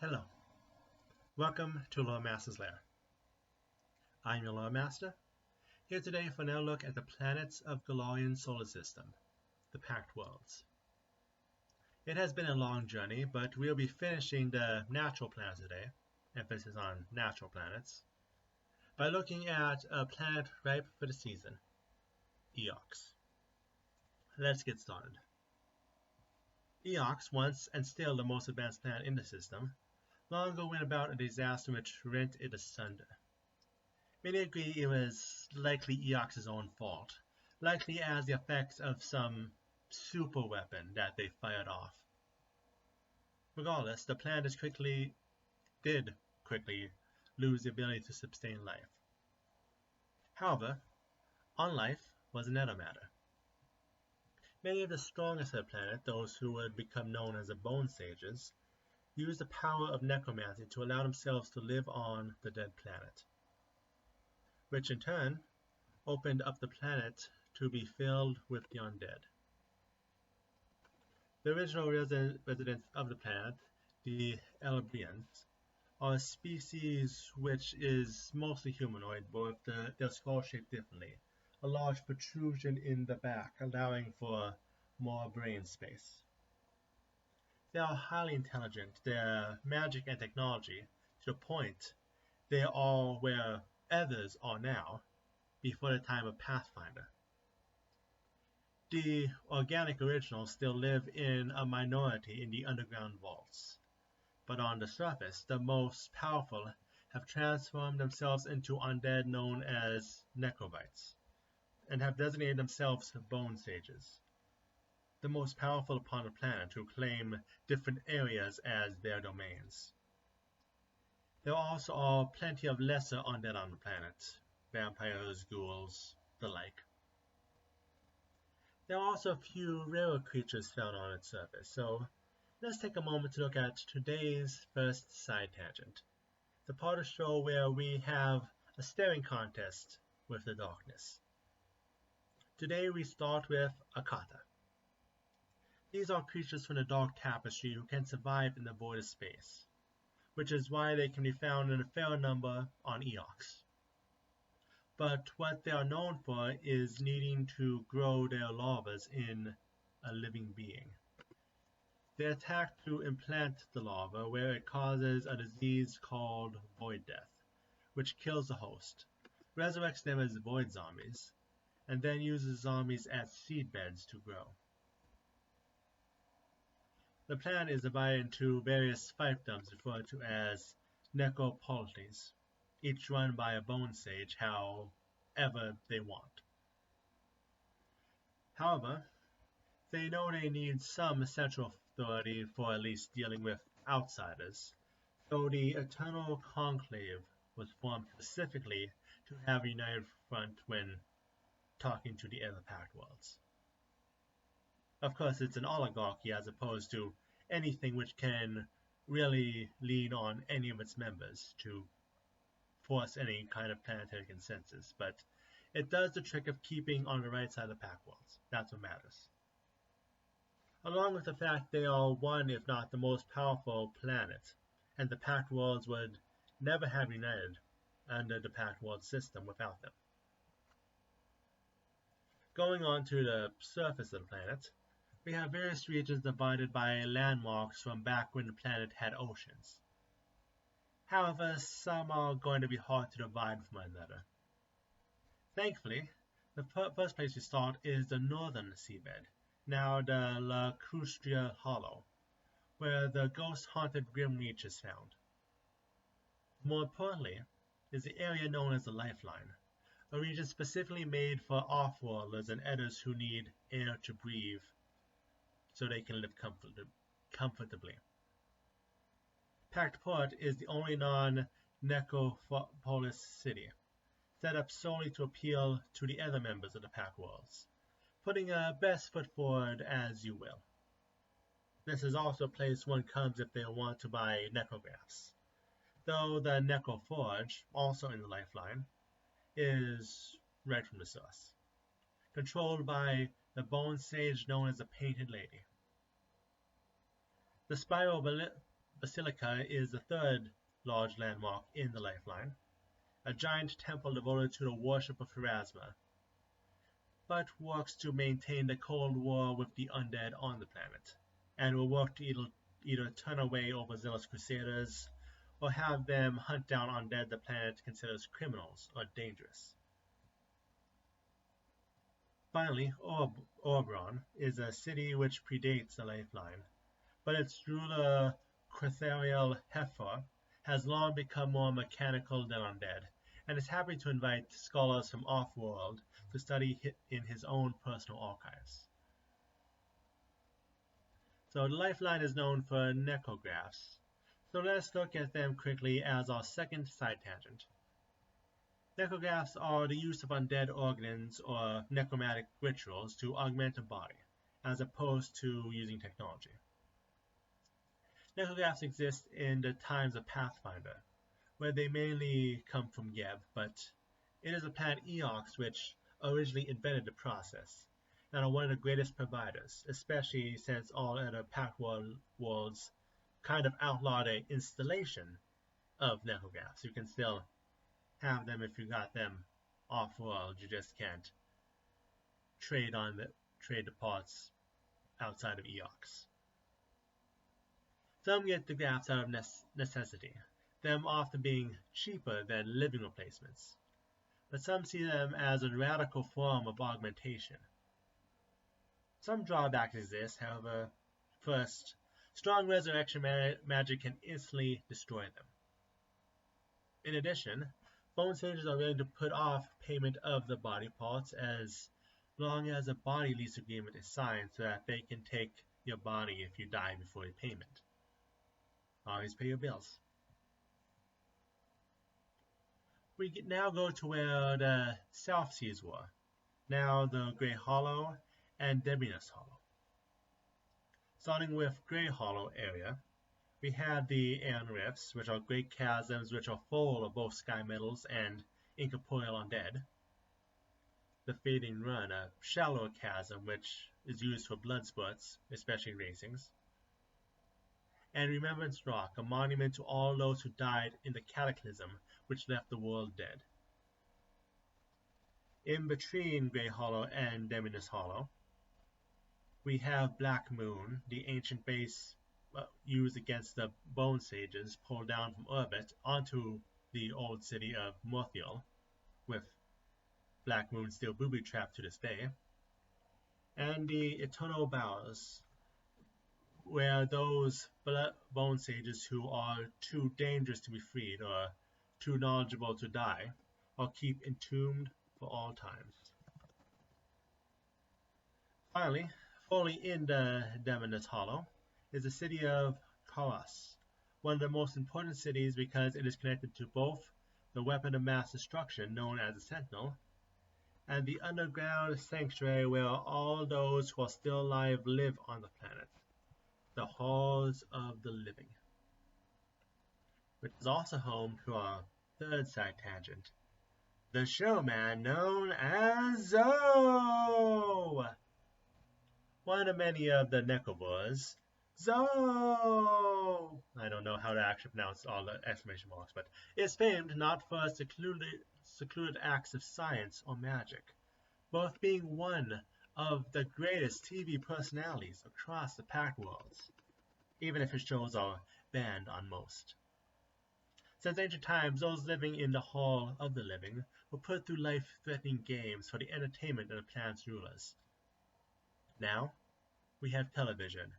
Hello, welcome to Loremaster's Lair. I'm your Loremaster, here today for another look at the planets of Galorian's solar system, the Pact Worlds. It has been a long journey, but we'll be finishing the natural planets today, emphasis on natural planets, by looking at a planet ripe for the season, Eox. Let's get started. Eox, once and still the most advanced planet in the system, long ago went about a disaster which rent it asunder. Many agree it was likely Eox's own fault, likely as the effects of some super weapon that they fired off. Regardless, the planet did quickly lose the ability to sustain life. However, on life was another matter. Many of the strongest of the planet, those who would become known as the Bone Sages, used the power of necromancy to allow themselves to live on the dead planet, which in turn opened up the planet to be filled with the undead. The original residents of the planet, the Elbrians, are a species which is mostly humanoid, but with their skull shaped differently, a large protrusion in the back, allowing for more brain space. They are highly intelligent, their magic and technology, to the point they are where others are now, before the time of Pathfinder. The organic originals still live in a minority in the underground vaults, but on the surface, the most powerful have transformed themselves into undead known as Necrographs, and have designated themselves Bone Sages, the most powerful upon the planet, who claim different areas as their domains. There also are plenty of lesser undead on the planet, vampires, ghouls, the like. There are also a few rarer creatures found on its surface, so let's take a moment to look at today's first side tangent, the part of the show where we have a staring contest with the darkness. Today we start with Akata. These are creatures from the Dark Tapesry who can survive in the void of space, which is why they can be found in a fair number on Eox. But what they are known for is needing to grow their larvas in a living being. They attack to implant the larva, where it causes a disease called void death, which kills the host, resurrects them as void zombies, and then uses zombies as seedbeds to grow. The planet is divided into various fiefdoms referred to as necropolities, each run by a bone sage however they want. However, they know they need some central authority for at least dealing with outsiders, so the Eternal Conclave was formed specifically to have a united front when talking to the other Pact Worlds. Of course, it's an oligarchy as opposed to anything which can really lean on any of its members to force any kind of planetary consensus, but it does the trick of keeping on the right side of the Pact Worlds. That's what matters. Along with the fact they are one, if not the most powerful planet, and the Pact Worlds would never have united under the Pact World system without them. Going on to the surface of the planet, we have various regions divided by landmarks from back when the planet had oceans. However, some are going to be hard to divide from one another. Thankfully, the first place we start is the northern seabed, now the Lacrustria Hollow, where the ghost-haunted Grim Reach is found. More importantly, is the area known as the Lifeline, a region specifically made for off-worlders and others who need air to breathe so they can live comfortably. Pact Port is the only non-necropolis city, set up solely to appeal to the other members of the Pact Worlds, putting a best foot forward as you will. This is also a place one comes if they want to buy Necrographs, though the Necroforge, also in the Lifeline, is right from the source, controlled by the Bone Sage known as the Painted Lady. The spiral Basilica is the third large landmark in the Lifeline, a giant temple devoted to the worship of Pharasma, but works to maintain the Cold War with the Undead on the planet, and will work to either turn away overzealous crusaders, or have them hunt down Undead the planet considers criminals or dangerous. Finally, Orbron is a city which predates the Lifeline, but its ruler Crethariel Heifer has long become more mechanical than undead, and is happy to invite scholars from off-world to study in his own personal archives. So the Lifeline is known for Necrographs, so let's look at them quickly as our second side tangent. Necrographs are the use of undead organs or necromantic rituals to augment a body, as opposed to using technology. Necrographs exist in the times of Pathfinder, where they mainly come from Geb, but it is the planet Eox which originally invented the process, and are one of the greatest providers, especially since all other Pact Worlds kind of outlawed an installation of Necrographs. You can still have them if you got them off-world, you just can't trade the parts outside of Eox. Some get the grafts out of necessity, them often being cheaper than living replacements, but some see them as a radical form of augmentation. Some drawbacks exist, however. First, strong resurrection magic can instantly destroy them. In addition, Bone Sages are willing to put off payment of the body parts as long as a body lease agreement is signed so that they can take your body if you die before your payment. Always pay your bills. We now go to where the South Seas were, now the Grey Hollow and Debianus Hollow. Starting with Grey Hollow area, we have the Aeon Rifts, which are great chasms which are full of both sky metals and incorporeal undead. The Fading Run, a shallow chasm which is used for blood spurts, especially racings. And Remembrance Rock, a monument to all those who died in the cataclysm which left the world dead. In between Grey Hollow and Deminus Hollow, we have Black Moon, the ancient base used against the Bone Sages pulled down from orbit onto the old city of Morthiel, with Black Moon still booby-trapped to this day, and the Eternal Bowers, where those Bone Sages who are too dangerous to be freed or too knowledgeable to die are kept entombed for all times. Finally, fully in the Demoness Hollow is the city of Karas, one of the most important cities because it is connected to both the weapon of mass destruction known as the Sentinel and the underground sanctuary where all those who are still alive live on the planet, the Halls of the Living, which is also home to our third side tangent, the showman known as Zoe, one of many of the Necroboars. Zoe! I don't know how to actually pronounce all the exclamation marks, but is famed not for secluded acts of science or magic, both being one of the greatest TV personalities across the Pact Worlds, even if his shows are banned on most. Since ancient times, those living in the Hall of the Living were put through life-threatening games for the entertainment of the planet's rulers. Now, we have television,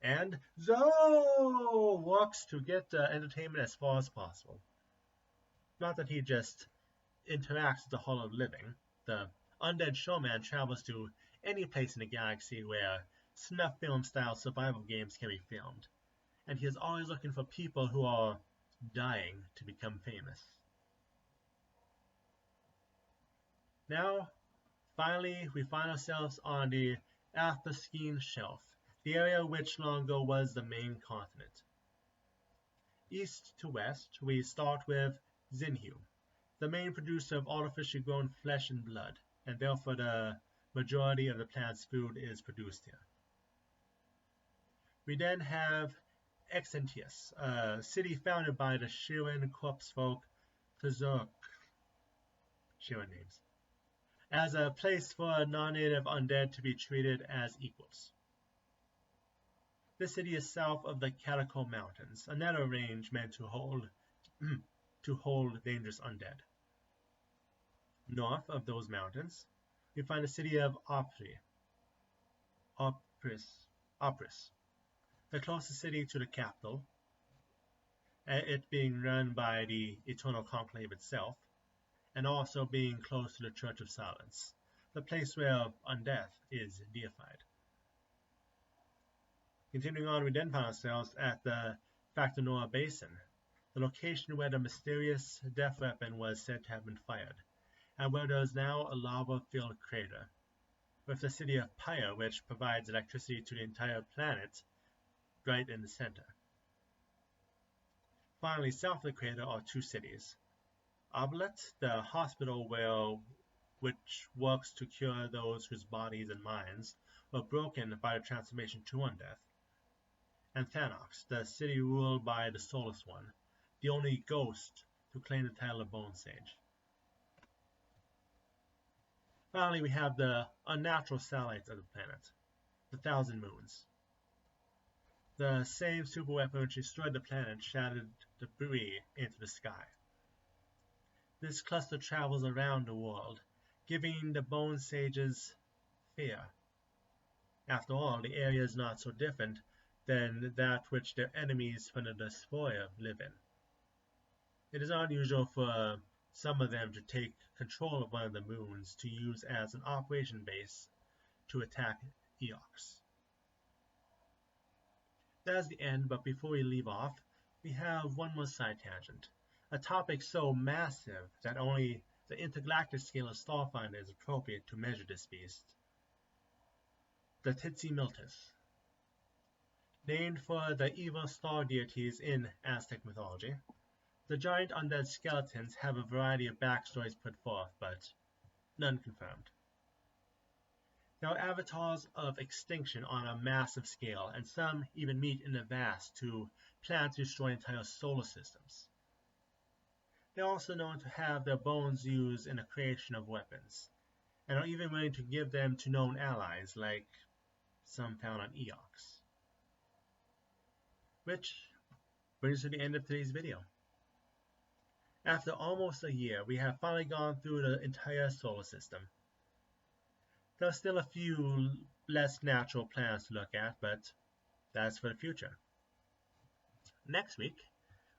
and Zoe works to get the entertainment as far as possible. Not that he just interacts with the Hall of the Living. The Undead Showman travels to any place in the galaxy where snuff film-style survival games can be filmed, and he is always looking for people who are dying to become famous. Now, finally, we find ourselves on the Athelskin Shelf, the area which long ago was the main continent. East to west, we start with Zinhu, the main producer of artificially grown flesh and blood, and therefore the majority of the planet's food is produced here. We then have Extinction, a city founded by the Shirin corpse folk Tzurk, Shirin names, as a place for non-native undead to be treated as equals. This city is south of the Catacomb Mountains, a nether range meant to hold dangerous undead. North of those mountains, we find the city of hubris, the closest city to the capital, it being run by the Eternal Conclave itself, and also being close to the Church of Silence, the place where undeath is deified. Continuing on, we then find ourselves at the Factanora Basin, the location where the mysterious death weapon was said to have been fired, and where there is now a lava-filled crater, with the city of Pyre, which provides electricity to the entire planet, right in the center. Finally, south of the crater are two cities. Oblet, the hospital which works to cure those whose bodies and minds were broken by the transformation to undeath, and Thanox, the city ruled by the Soulless One, the only ghost to claim the title of Bone Sage. Finally, we have the unnatural satellites of the planet, the Thousand Moons. The same superweapon which destroyed the planet shattered debris into the sky. This cluster travels around the world, giving the Bone Sages fear. After all, the area is not so different than that which their enemies from the Despoia live in. It is not unusual for some of them to take control of one of the moons to use as an operation base to attack Eox. That is the end, but before we leave off, we have one more side tangent. A topic so massive that only the intergalactic scale of Starfinder is appropriate to measure this beast. The Titsi Miltis. Named for the evil star deities in Aztec mythology, the giant undead skeletons have a variety of backstories put forth, but none confirmed. They are avatars of extinction on a massive scale, and some even meet in the vast to plan to destroy entire solar systems. They are also known to have their bones used in the creation of weapons, and are even willing to give them to known allies, like some found on Eox. Which brings us to the end of today's video. After almost a year, we have finally gone through the entire solar system. There are still a few less natural planets to look at, but that's for the future. Next week,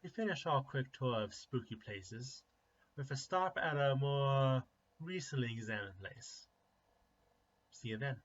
we finish our quick tour of spooky places with a stop at a more recently examined place. See you then.